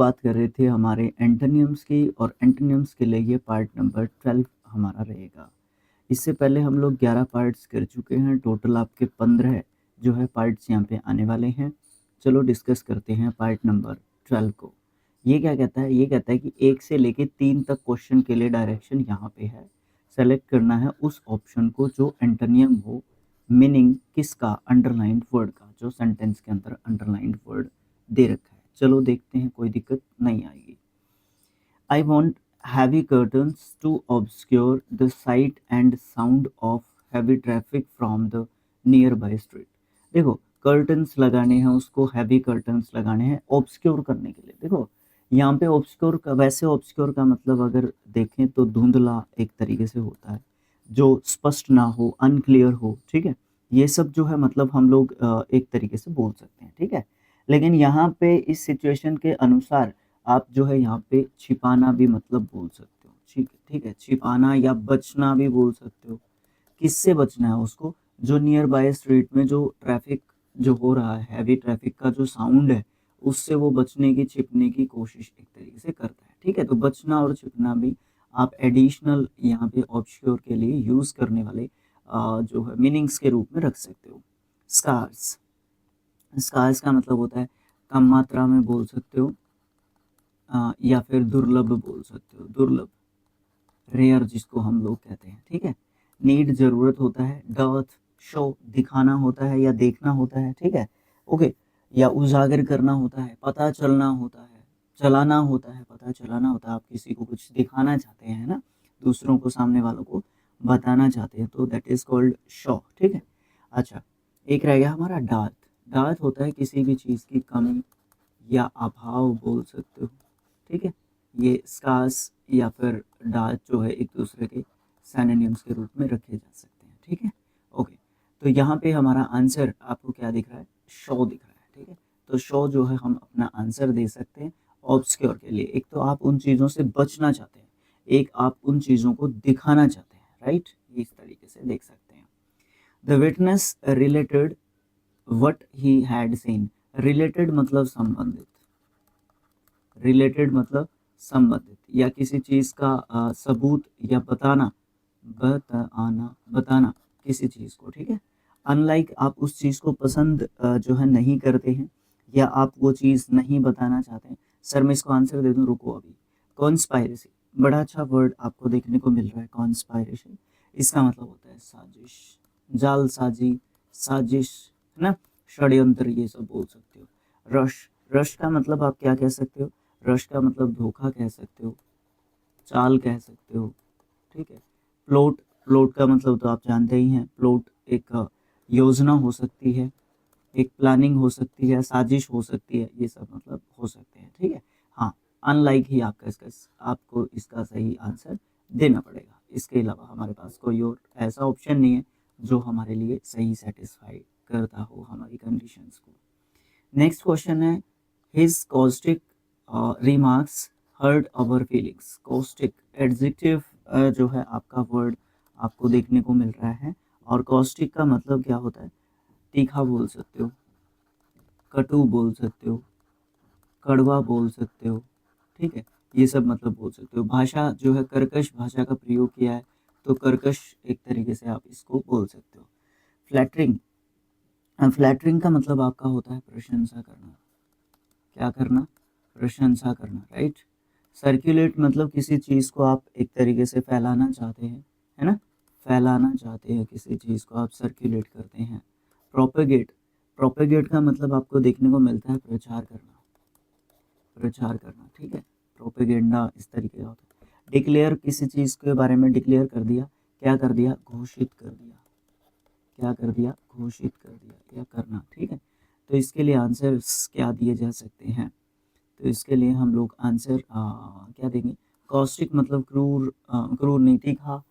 बात कर रहे थे हमारे एंटोनिम्स की और एंटोनिम्स के लिए ये पार्ट नंबर 12 हमारा रहेगा। इससे पहले हम लोग 11 पार्ट्स कर चुके हैं, टोटल आपके 15 जो है पार्ट्स यहाँ पे आने वाले हैं। चलो डिस्कस करते हैं पार्ट नंबर 12 को। ये क्या कहता है? ये कहता है कि 1 से लेके 3 तक क्वेश्चन के लिए डायरेक्शन यहाँ पे है। सेलेक्ट करना है उस ऑप्शन को जो एंटोनियम हो, मीनिंग किसका? अंडरलाइन्ड वर्ड का, जो सेंटेंस के अंदर अंडरलाइन्ड वर्ड दे रखा है। चलो देखते हैं, कोई दिक्कत नहीं आएगी। I want heavy curtains to obscure the sight and sound of heavy traffic from the nearby street। देखो, कर्टन्स लगाने हैं, उसको हैवी कर्टन्स लगाने हैं ऑब्सक्योर करने के लिए। देखो, यहाँ पे ऑब्सक्योर का, वैसे ऑब्सक्योर का मतलब अगर देखें तो धुंधला एक तरीके से होता है, जो स्पष्ट ना हो, अनक्लियर हो, ठीक है? ये सब जो है मतलब हम लोग एक तरीके से बोल सकते हैं, ठीक है? लेकिन यहाँ पे इस सिचुएशन के अनुसार आप जो है यहाँ पे छिपाना भी मतलब बोल सकते हो, ठीक है? छिपाना या बचना भी बोल सकते हो। किससे बचना है उसको? जो नियर बाय स्ट्रीट में जो ट्रैफिक जो हो रहा है, हैवी ट्रैफिक का जो साउंड है, उससे वो बचने की, छिपने की कोशिश एक तरीके से करता है, ठीक है? तो बचना और छिपना भी आप एडिशनल यहाँ पे ऑब्सक्योर के लिए यूज़ करने वाले जो है मीनिंग्स के रूप में रख सकते हो। स्कार्स, स्कार्स का मतलब होता है कम मात्रा में बोल सकते हो, या फिर दुर्लभ बोल सकते हो, दुर्लभ, रेयर जिसको हम लोग कहते हैं, ठीक है? नीड ज़रूरत होता है, डर्थ शो दिखाना होता है या देखना होता है, ठीक है? ओके, या उजागर करना होता है, पता चलना होता है, चलाना होता है, पता चलाना होता है, आप किसी को कुछ दिखाना चाहते हैं ना, दूसरों को, सामने वालों को बताना चाहते हैं, तो दैट इज़ कॉल्ड शो, ठीक है? अच्छा, एक रह गया हमारा डार्थ। डार्थ होता है किसी भी चीज़ की कमी या अभाव बोल सकते हो, ठीक है? ये स्कार्स या फिर डार्क जो है एक दूसरे के सिनोनिम्स के रूप में रखे जा सकते हैं, ठीक है? ओके, तो यहाँ पे हमारा आंसर आपको क्या दिख रहा है? शो दिख रहा है, ठीक है? तो शो जो है हम अपना आंसर दे सकते हैं ऑब्सक्योर के लिए। एक तो आप उन चीज़ों से बचना चाहते हैं, एक आप उन चीज़ों को दिखाना चाहते हैं, राइट? इस तरीके से देख सकते हैं। The witness related what he had seen. Related मतलब संबंधित, रिलेटेड मतलब संबंधित, या किसी चीज़ का सबूत या बताना, बताना किसी चीज़ को, ठीक है? अनलाइक आप उस चीज़ को पसंद जो है नहीं करते हैं, या आप वो चीज़ नहीं बताना चाहते हैं। सर मैं इसको आंसर दे दूँ, रुको अभी। कॉन्स्पायरेसी, बड़ा अच्छा वर्ड आपको देखने को मिल रहा है, कॉन्स्पायरेशन। इसका मतलब होता है साजिश, जालसाजी, साजिश, है ना? षड्यंत्र, ये सब बोल सकते हो। रश, रश का मतलब आप क्या कह सकते हो? रश का मतलब धोखा कह सकते हो, चाल कह सकते हो, ठीक है? प्लॉट, प्लॉट का मतलब तो आप जानते ही हैं, प्लॉट एक योजना हो सकती है, एक प्लानिंग हो सकती है, साजिश हो सकती है, ये सब मतलब हो सकते हैं, ठीक है? हाँ, अनलाइक ही आपका इसका, आपको इसका सही आंसर देना पड़ेगा। इसके अलावा हमारे पास कोई और ऐसा ऑप्शन नहीं है जो हमारे लिए सही सेटिस्फाई करता हो हमारी कंडीशंस को। नेक्स्ट क्वेश्चन है, हिज कॉस्टिक रिमार्क्स हर्ट अवर फीलिंग्स। कॉस्टिक एडजेक्टिव जो है आपका वर्ड आपको देखने को मिल रहा है, और कॉस्टिक का मतलब क्या होता है? तीखा बोल सकते हो, कटु बोल सकते हो, कड़वा बोल सकते हो, ठीक है? ये सब मतलब बोल सकते हो। भाषा जो है, कर्कश भाषा का प्रयोग किया है, तो कर्कश एक तरीके से आप इसको बोल सकते हो। फ्लैटरिंग, फ्लैटरिंग का मतलब आपका होता है प्रशंसा करना। क्या करना? प्रशंसा करना, राइट? सर्कुलेट मतलब किसी चीज़ को आप एक तरीके से फैलाना चाहते हैं, है ना? फैलाना चाहते हैं किसी चीज़ को, आप सर्कुलेट करते हैं। प्रोपेगेट, प्रोपेगेट का मतलब आपको देखने को मिलता है प्रचार करना, प्रचार करना, ठीक है? प्रोपेगेंडा इस तरीके का होता है। डिक्लेयर, किसी चीज़ के बारे में डिक्लेयर कर दिया, क्या कर दिया? घोषित कर दिया, क्या कर दिया? घोषित कर दिया या करना, ठीक है? तो इसके लिए आंसर्स क्या दिए जा सकते हैं? तो इसके लिए हम लोग आंसर क्या देंगे? कॉस्टिक मतलब क्रूर, क्रूर नहीं, तीखा,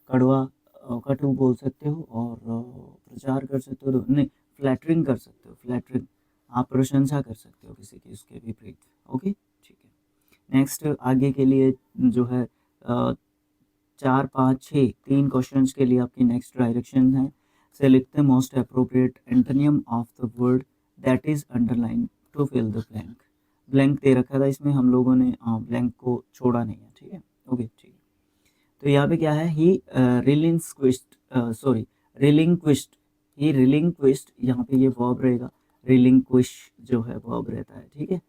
कड़वा, कटु बोल सकते हो, और प्रचार कर सकते हो, नहीं, फ्लैटरिंग कर सकते हो, फ्लैटरिंग, आप प्रशंसा कर सकते हो किसी की, उसके विपरीत। ओके, ठीक है। नेक्स्ट आगे के लिए जो है 4, 5, 6 3 क्वेश्चंस के लिए आपकी नेक्स्ट डायरेक्शन है। Select the most appropriate antonym of the word that is underline to fill the blank. Blank दे रखा था, इसमें हम लोगों ने ब्लैंक को छोड़ा नहीं है, ठीक है? ओके, ठीक है। तो यहाँ पे क्या है, ही रिलिंक्विश्ड, ही रिलिंक्विश्ड, यहाँ पे ये वर्ब रहेगा, रिलिंक्विश जो है वर्ब रहता है, ठीक है?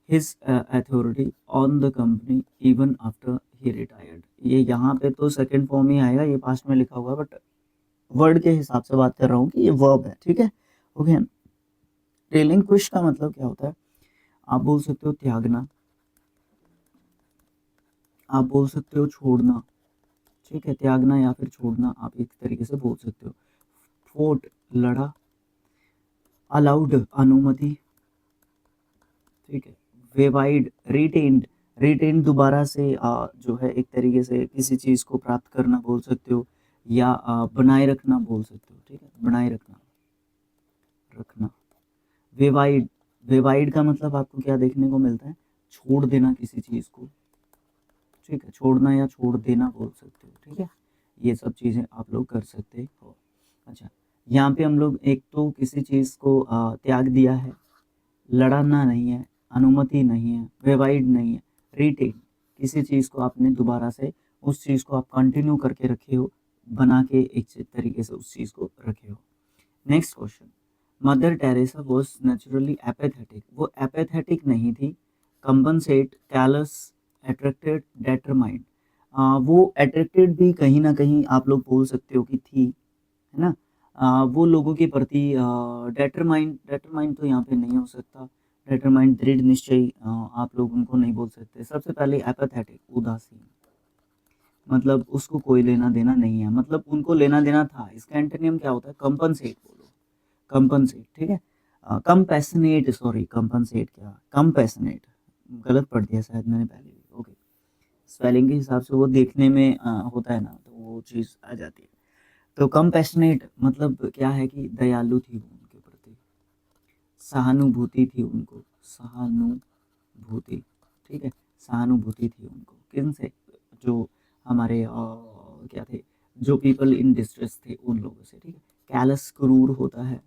His authority on the company even after he retired, ये यहाँ पे तो सेकंड फॉर्म ही आएगा, ये पास्ट में लिखा हुआ है, बट वर्ड के हिसाब से बात कर रहा हूँ कि ये वर्ब है, ठीक है? ओके। रिलिंक्विश का मतलब क्या होता है? आप बोल सकते हो त्यागना, आप बोल सकते हो छोड़ना, ठीक है? त्यागना या फिर छोड़ना आप एक तरीके से बोल सकते हो। फोर्ट लड़ा, अलाउड अनुमति, ठीक है? वेवाइड रिटेन्ड, रिटेन्ड दोबारा से जो है एक तरीके से किसी चीज़ को प्राप्त करना बोल सकते हो, या बनाए रखना बोल सकते हो, ठीक है? बनाए रखना, रखना। वेवाइड, वेवाइड का मतलब आपको क्या देखने को मिलता है? छोड़ देना किसी चीज़ को, ठीक है? छोड़ना या छोड़ देना बोल सकते हो, ठीक है? ये सब चीज़ें आप लोग कर सकते हो। अच्छा, यहाँ पे हम लोग एक तो किसी चीज़ को त्याग दिया है, लड़ना नहीं है, अनुमति नहीं है, वेवाइड नहीं है, रिटेन, किसी चीज़ को आपने दोबारा से उस चीज़ को आप कंटिन्यू करके रखे हो, बना के एक तरीके से उस चीज़ को रखे हो। Next question, mother Teresa was naturally apathetic, वो एपेथेटिक नहीं थी, कंपनसेट, कैलस, अट्रैक्टेड, डेटरमाइंड। वो अट्रैक्टेड भी कहीं ना कहीं आप लोग बोल सकते हो कि थी, है ना? वो लोगों के प्रति डेटरमाइंड, डेटरमाइंड तो यहाँ पे नहीं हो सकता, डेटरमाइंड दृढ़ निश्चयी आप लोग उनको नहीं बोल सकते। सबसे पहले एपेथेटिक, उदासीन, मतलब उसको कोई लेना देना नहीं है, मतलब उनको लेना देना था। इसका एंटोनियम क्या होता है? कंपनसेट बोलो, कंपनसेट, ठीक है? कंपैशनेट, सॉरी कंपनसेट क्या, कंपैशनेट, गलत पढ़ दिया शायद मैंने पहले भी। ओके, स्पेलिंग के हिसाब से वो देखने में होता है ना, तो वो चीज़ आ जाती है। तो कंपैशनेट मतलब क्या है कि दयालु थी वो उनके प्रति, सहानुभूति थी उनको, सहानुभूति, ठीक है? सहानुभूति थी उनको, किनसे? जो हमारे क्या थे, जो पीपल इन डिस्ट्रेस थे उन लोगों से, ठीक है? कैलस क्रूर होता है,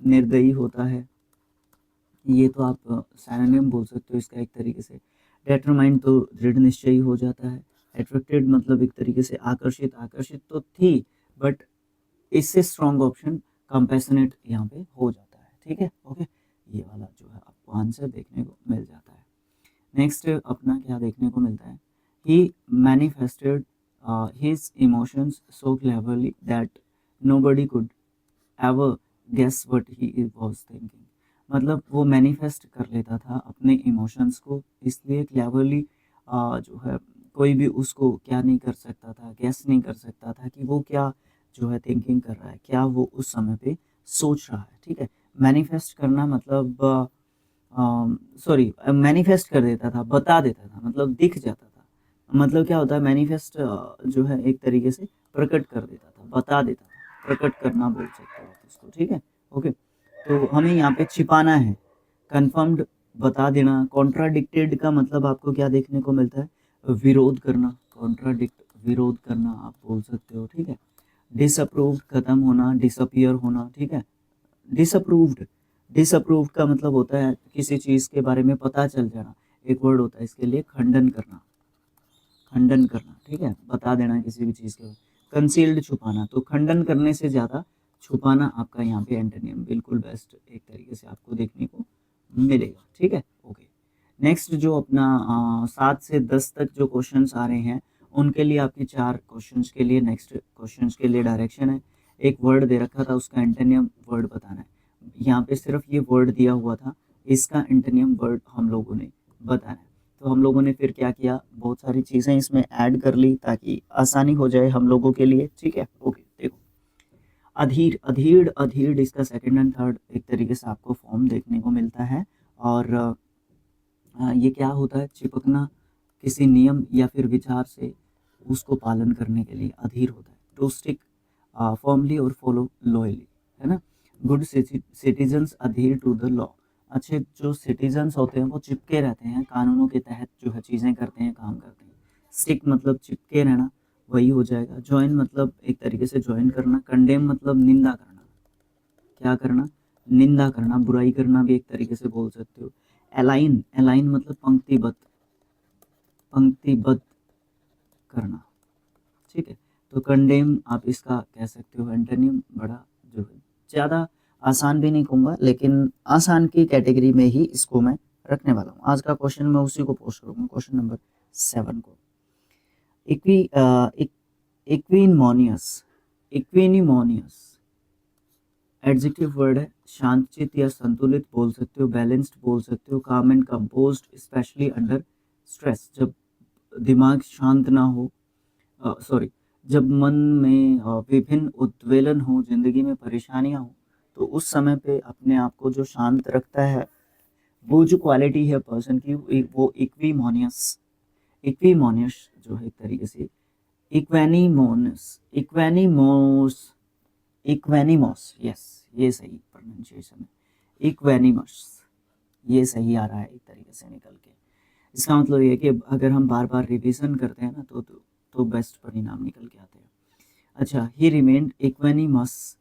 निर्दयी होता है, ये तो आप सिनोनिम बोल सकते हो इसका एक तरीके से। डेटरमाइंड तो दृढ़ निश्चयी हो जाता है। अट्रैक्टेड मतलब एक तरीके से आकर्षित, आकर्षित तो थी, बट इससे स्ट्रॉन्ग ऑप्शन कंपैशनेट यहाँ पे हो जाता है, ठीक है? ओके, ये वाला जो है आपको आंसर देखने को मिल जाता है। नेक्स्ट अपना क्या देखने को मिलता है? He manifested his emotions so cleverly that nobody could ever guess what he was thinking, मतलब वो मैनिफेस्ट कर लेता था अपने इमोशंस को, इसलिए क्लेवरली जो है कोई भी उसको क्या नहीं कर सकता था, गेस नहीं कर सकता था कि वो क्या जो है थिंकिंग कर रहा है, क्या वो उस समय पे सोच रहा है, ठीक है? मैनिफेस्ट करना मतलब सॉरी, मैनिफेस्ट कर देता था, बता देता था, मतलब दिख जाता था। मतलब क्या होता है मैनिफेस्ट, जो है एक तरीके से प्रकट कर देता था, बता देता था, प्रकट करना बोल सकते हो आप इसको, ठीक है? ओके, तो हमें यहाँ पे छिपाना है, कन्फर्म्ड बता देना, कॉन्ट्राडिक्टेड का मतलब आपको क्या देखने को मिलता है? विरोध करना, कॉन्ट्राडिक्ट विरोध करना आप बोल सकते हो, ठीक है? डिसअप्रूव्ड खत्म होना, डिसअपियर होना, ठीक है? डिसअप्रूव्ड, डिसअप्रूव्ड का मतलब होता है किसी चीज़ के बारे में पता चल जाना, एक वर्ड होता है इसके लिए, खंडन करना, खंडन करना, ठीक है? बता देना किसी भी चीज़ के, कंसील्ड छुपाना, तो खंडन करने से ज़्यादा छुपाना आपका यहाँ पे एंटोनियम बिल्कुल बेस्ट एक तरीके से आपको देखने को मिलेगा, ठीक है? ओके, नेक्स्ट जो अपना 7 से 10 तक जो क्वेश्चंस आ रहे हैं, उनके लिए आपके 4 क्वेश्चंस के लिए नेक्स्ट क्वेश्चंस के लिए डायरेक्शन है। एक वर्ड दे रखा था, उसका एंटोनियम वर्ड बताना है। यहाँ पे सिर्फ ये वर्ड दिया हुआ था, इसका एंटोनियम वर्ड हम लोगों ने बताना है। तो हम लोगों ने फिर क्या किया, बहुत सारी चीज़ें इसमें ऐड कर ली ताकि आसानी हो जाए हम लोगों के लिए, ठीक है? ओके, देखो, अधीर, अधीर, अधीर, इसका सेकंड एंड थर्ड एक तरीके से आपको फॉर्म देखने को मिलता है, और ये क्या होता है? चिपकना किसी नियम या फिर विचार से उसको पालन करने के लिए अधीर होता है। टू स्टिक फर्मली और फॉलो लॉयली, है ना? Good citizens adhere to the law, अच्छे जो सिटीजन्स होते हैं वो चिपके रहते हैं, कानूनों के तहत जो है चीज़ें करते हैं, काम करते हैं। स्टिक मतलब चिपके रहना, वही हो जाएगा। जॉइन मतलब एक तरीके से जॉइन करना। कंडेम मतलब निंदा करना, क्या करना? निंदा करना, बुराई करना भी एक तरीके से बोल सकते हो। अलाइन, अलाइन मतलब पंक्तिबद्ध करना, ठीक है। तो कंडेम आप इसका कह सकते हो एंटोनिम, बड़ा जो है ज़्यादा आसान भी नहीं कहूँगा, लेकिन आसान की कैटेगरी में ही इसको मैं रखने वाला हूँ। आज का क्वेश्चन मैं उसी को पोस्ट करूँगा, क्वेश्चन नंबर 7 को। इक्विनमोनियस, इक्विनिमोनियस एडजेक्टिव वर्ड है, शांतचित्त या संतुलित बोल सकते हो, बैलेंस्ड बोल सकते हो, काम and composed specially under stress, जब दिमाग शांत ना हो, सॉरी, जब मन में विभिन्न उद्वेलन हो, जिंदगी में परेशानियां हो, तो उस समय पे अपने आप को जो शांत रखता है, वो जो क्वालिटी है पर्सन की, वो इक्विमोनियस, इक्विमोनियस जो है एक तरीके से इक्वेनिमोनस, इक्वेनिमोस, इक्वेनिमोस, यस, ये सही प्रोनाउंसिएशन है, इक्वेनिमस, ये सही आ रहा है एक तरीके से निकल के। इसका मतलब ये है कि अगर हम बार बार रिवीजन करते हैं ना तो बेस्ट परिणाम निकल के आते हैं। अच्छा, he remained equanimous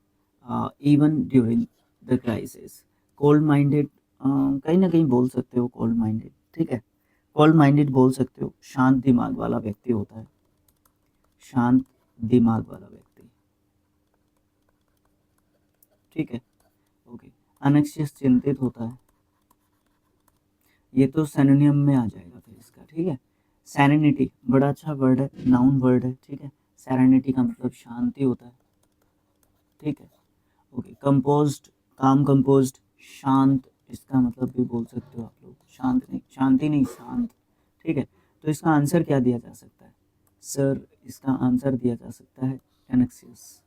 even during the crisis, cold minded, कहीं ना कहीं बोल सकते हो कोल्ड माइंडेड, ठीक है, कोल्ड माइंडेड बोल सकते हो, शांत दिमाग वाला व्यक्ति होता है, शांत दिमाग वाला व्यक्ति, ठीक है, ओके। अनएक्सियस चिंतित होता है, ये तो सिनोनिम में आ जाएगा फिर इसका, ठीक है। सेरेनिटी बड़ा अच्छा वर्ड है, नाउन वर्ड है, ठीक है। सेरेनिटी का मतलब शांति होता है, ठीक है, ओके। कंपोज्ड, काम कंपोज्ड, शांत, इसका मतलब भी बोल सकते हो आप लोग, शांत नहीं, शांति नहीं, शांत, ठीक है। तो इसका आंसर क्या दिया जा सकता है सर? इसका आंसर दिया जा सकता है एनएक्सियस।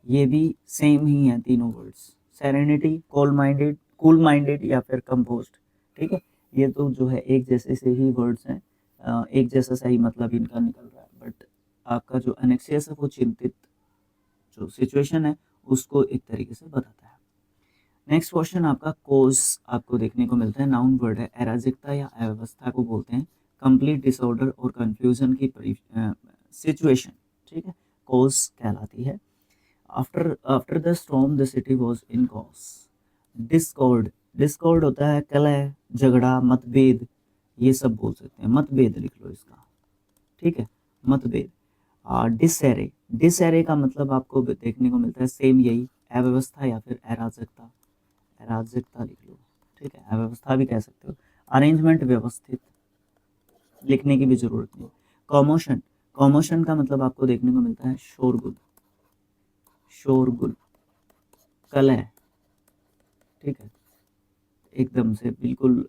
ये भी सेम ही है तीनों वर्ड्स, सेरेनिटी, कूल माइंडेड या फिर कंपोज्ड, ठीक है। ये तो जो है एक जैसे से ही वर्ड्स हैं, एक जैसा सही मतलब इनका निकल रहा है, बट आपका जो एनेक्सियस है वो चिंतित जो सिचुएशन है उसको एक तरीके से बताता है। नेक्स्ट क्वेश्चन आपका कोज आपको देखने को मिलता है, नाउन वर्ड है, अराजकता या अव्यवस्था को बोलते हैं, कंप्लीट डिसऑर्डर और कंफ्यूजन की सिचुएशन, ठीक है, कोज कहलाती है। After the storm the city was in cos, Discord, Discord होता है कलह, झगड़ा, मतभेद, ये सब बोल सकते हैं, मतभेद लिख लो इसका, ठीक है, मतभेद। डिसएरे, डिसएरे का मतलब आपको देखने को मिलता है सेम यही, अव्यवस्था या फिर अराजकता, अराजकता लिख लो, ठीक है, अव्यवस्था भी कह सकते हो। अरेंजमेंट व्यवस्थित, लिखने की भी जरूरत नहीं। कॉमोशन, कॉमोशन का मतलब आपको देखने को मिलता है शोरगुल, शोरगुल, कलह, ठीक है, एकदम से बिल्कुल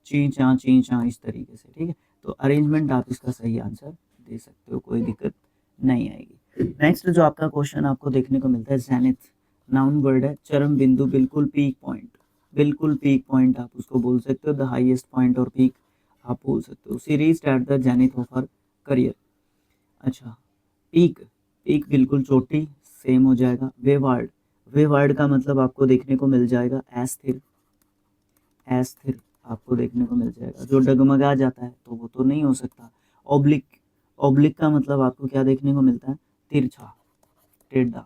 ची चा इस तरीके से, ठीक है। तो अरेंजमेंट आप इसका सही आंसर दे सकते हो, कोई दिक्कत नहीं आएगी। नेक्स्ट जो आपका क्वेश्चन आपको देखने को मिलता है जेनिथ, नाउन वर्ड है, चरम बिंदु, बिल्कुल पीक पॉइंट, बिल्कुल पीक पॉइंट आप उसको बोल सकते हो, द हाईएस्ट पॉइंट और पीक आप बोल सकते हो। She reached at the zenith of her career, अच्छा, पीक, पीक बिल्कुल चोटी, सेम हो जाएगा। वेवार्ड, वेवार्ड का मतलब आपको देखने को मिल जाएगा अस्थिर, अस्थिर आपको देखने को मिल जाएगा, जो डगमगा जाता है तो वो तो नहीं हो सकता। ओब्लिक, ओब्लिक का मतलब आपको क्या देखने को मिलता है? तिरछा, टेढ़ा,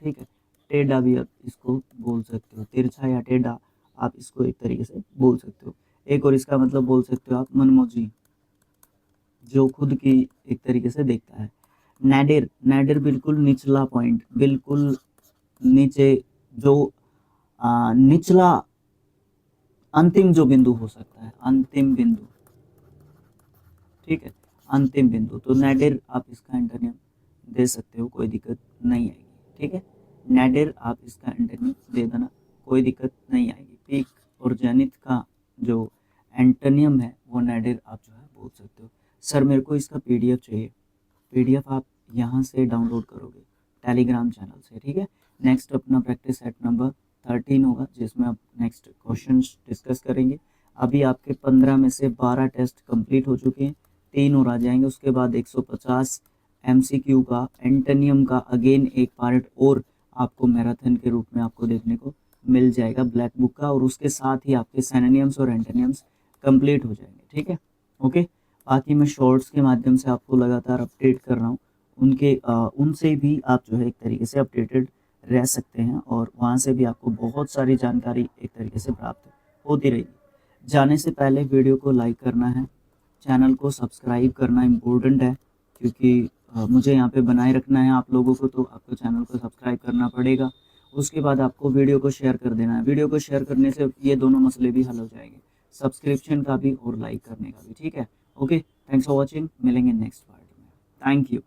ठीक है, टेढ़ा भी आप इसको बोल सकते हो, तिरछा या टेढ़ा आप इसको एक तरीके से बोल सकते हो। एक और इसका मतलब बोल सकते हो आप मनमोजी, जो खुद की एक तरीके से देखता है। नैडिर, नैडिर बिल्कुल निचला पॉइंट, बिल्कुल नीचे, जो निचला अंतिम जो बिंदु हो सकता है, अंतिम बिंदु, ठीक है, अंतिम बिंदु। तो नैडिर आप इसका एंटोनिम दे सकते हो, कोई दिक्कत नहीं आएगी, ठीक है, नैडिर आप इसका एंटोनिम दे देना, कोई दिक्कत नहीं आएगी। पीक और जेनिथ का जो एंटोनियम है वो नैडिर आप जो है बोल सकते हो। सर मेरे को इसका पीडीएफ चाहिए, पीडीएफ आप यहाँ से डाउनलोड करोगे टेलीग्राम चैनल से, ठीक है। नेक्स्ट अपना प्रैक्टिस सेट नंबर 13 होगा, जिसमें आप नेक्स्ट क्वेश्चन डिस्कस करेंगे। अभी आपके 15 में से 12 टेस्ट कंप्लीट हो चुके हैं, 3 और आ जाएंगे, उसके बाद 150 एमसीक्यू का एंटोनियम का अगेन एक पार्ट और आपको मैराथन के रूप में आपको देखने को मिल जाएगा ब्लैक बुक का, और उसके साथ ही आपके सिनोनिम्स और एंटोनिम्स कंप्लीट हो जाएंगे, ठीक है, ओके। बाकी मैं शॉर्ट्स के माध्यम से आपको लगातार अपडेट कर रहा हूँ, उनसे भी आप जो है एक तरीके से अपडेटेड रह सकते हैं, और वहाँ से भी आपको बहुत सारी जानकारी एक तरीके से प्राप्त होती रहेगी। जाने से पहले वीडियो को लाइक करना है, चैनल को सब्सक्राइब करना इम्पोर्टेंट है, क्योंकि मुझे यहाँ पे बनाए रखना है आप लोगों को, तो आपको चैनल को सब्सक्राइब करना पड़ेगा। उसके बाद आपको वीडियो को शेयर कर देना है। वीडियो को शेयर करने से ये दोनों मसले भी हल हो जाएंगे, सब्सक्रिप्शन का भी और लाइक करने का भी, ठीक है। ओके, थैंक्स फॉर वॉचिंग, मिलेंगे नेक्स्ट पार्ट में। Thank you.